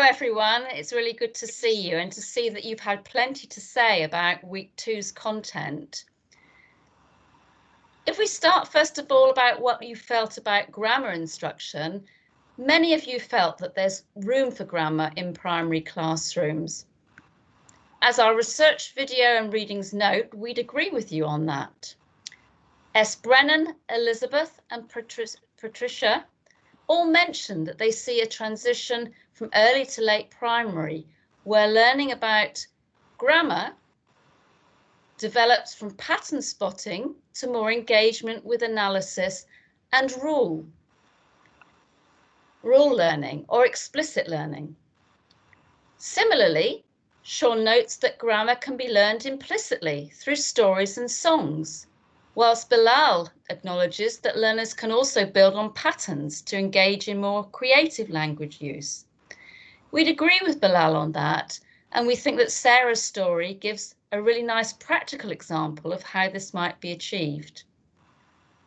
everyone, it's really good to see you and to see that you've had plenty to say about week 2's content. If we start first of all about what you felt about grammar instruction, many of you felt that there's room for grammar in primary classrooms. As our research video and readings note, we'd agree with you on that. S. Brennan, Elizabeth and Patricia all mentioned that they see a transition from early to late primary, where learning about grammar develops from pattern spotting to more engagement with analysis and rule learning or explicit learning. Similarly, Sean notes that grammar can be learned implicitly through stories and songs, whilst Bilal acknowledges that learners can also build on patterns to engage in more creative language use. We'd agree with Bilal on that, and we think that Sarah's story gives a really nice practical example of how this might be achieved.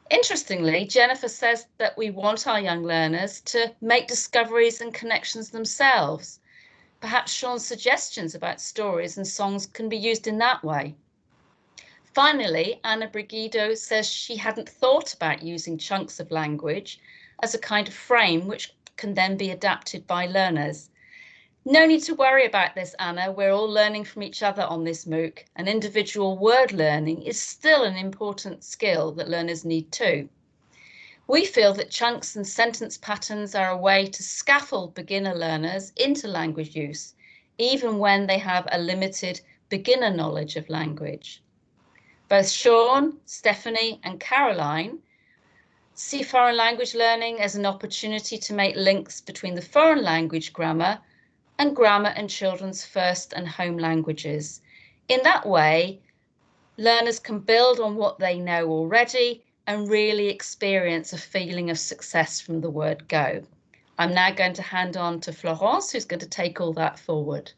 Interestingly, Jennifer says that we want our young learners to make discoveries and connections themselves. Perhaps Sean's suggestions about stories and songs can be used in that way. Finally, Anna Brigido says she hadn't thought about using chunks of language as a kind of frame which can then be adapted by learners. No need to worry about this, Anna. We're all learning from each other on this MOOC, and individual word learning is still an important skill that learners need too. We feel that chunks and sentence patterns are a way to scaffold beginner learners into language use, even when they have a limited beginner knowledge of language. Both Sean, Stephanie and Caroline see foreign language learning as an opportunity to make links between the foreign language grammar and grammar and children's first and home languages. In that way, learners can build on what they know already and really experience a feeling of success from the word go. I'm now going to hand on to Florence, who's going to take all that forward.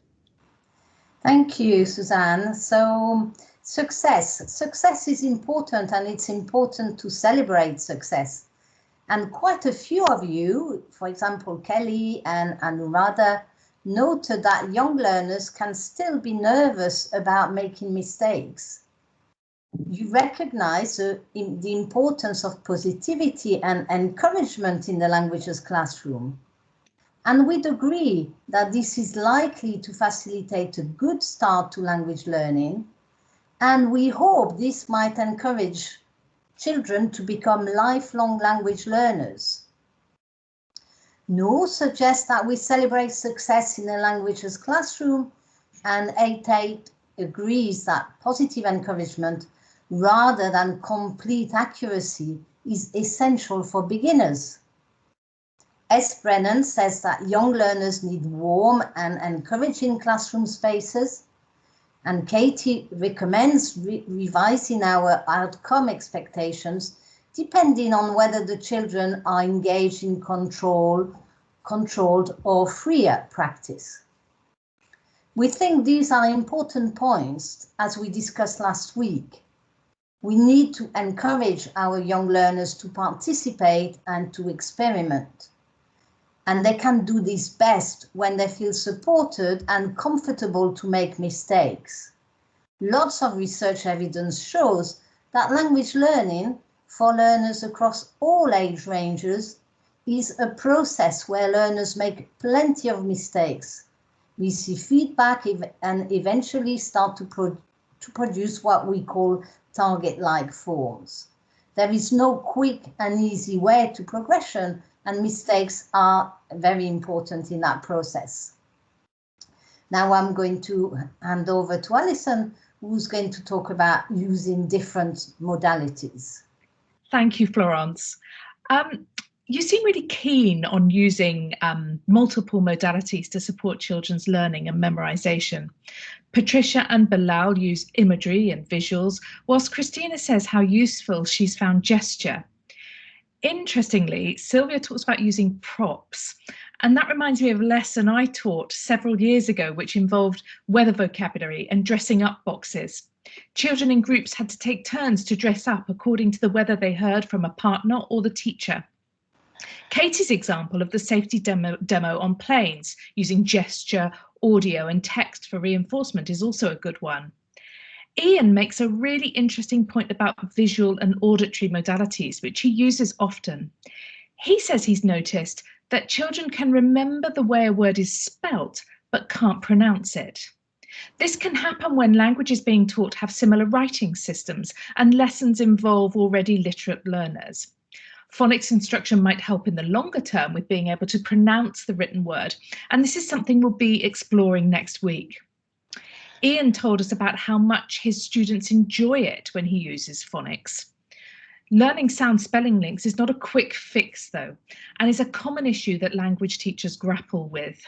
Thank you, Suzanne. So, Success is important, and it's important to celebrate success. And quite a few of you, for example, Kelly and Anuradha, noted that young learners can still be nervous about making mistakes. You recognize the importance of positivity and encouragement in the languages classroom. And we'd agree that this is likely to facilitate a good start to language learning. And we hope this might encourage children to become lifelong language learners. No suggests that we celebrate success in a languages classroom, and 8.8 agrees that positive encouragement rather than complete accuracy is essential for beginners. S. Brennan says that young learners need warm and encouraging classroom spaces. And Katie recommends revising our outcome expectations depending on whether the children are engaged in controlled or freer practice. We think these are important points as we discussed last week. We need to encourage our young learners to participate and to experiment. And they can do this best when they feel supported and comfortable to make mistakes. Lots of research evidence shows that language learning for learners across all age ranges is a process where learners make plenty of mistakes, receive feedback and eventually start to produce what we call target-like forms. There is no quick and easy way to progression, and mistakes are very important in that process. Now I'm going to hand over to Alison, who's going to talk about using different modalities. Thank you, Florence. You seem really keen on using multiple modalities to support children's learning and memorization. Patricia and Bilal use imagery and visuals, whilst Christina says how useful she's found gesture. Interestingly, Sylvia talks about using props, and that reminds me of a lesson I taught several years ago, which involved weather vocabulary and dressing up boxes. Children in groups had to take turns to dress up according to the weather they heard from a partner or the teacher. Katie's example of the safety demo on planes using gesture, audio and text for reinforcement is also a good one. Ian makes a really interesting point about visual and auditory modalities, which he uses often. He says he's noticed that children can remember the way a word is spelt, but can't pronounce it. This can happen when languages being taught have similar writing systems and lessons involve already literate learners. Phonics instruction might help in the longer term with being able to pronounce the written word, and this is something we'll be exploring next week. Ian told us about how much his students enjoy it when he uses phonics. Learning sound spelling links is not a quick fix though, and is a common issue that language teachers grapple with.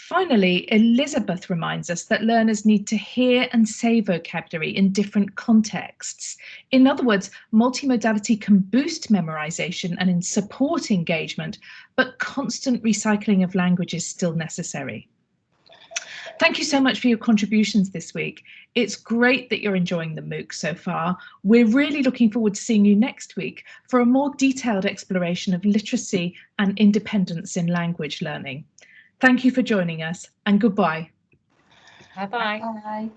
Finally, Elizabeth reminds us that learners need to hear and say vocabulary in different contexts. In other words, multimodality can boost memorization and support engagement, but constant recycling of language is still necessary. Thank you so much for your contributions this week. It's great that you're enjoying the MOOC so far. We're really looking forward to seeing you next week for a more detailed exploration of literacy and independence in language learning. Thank you for joining us, and goodbye. Bye-bye. Bye.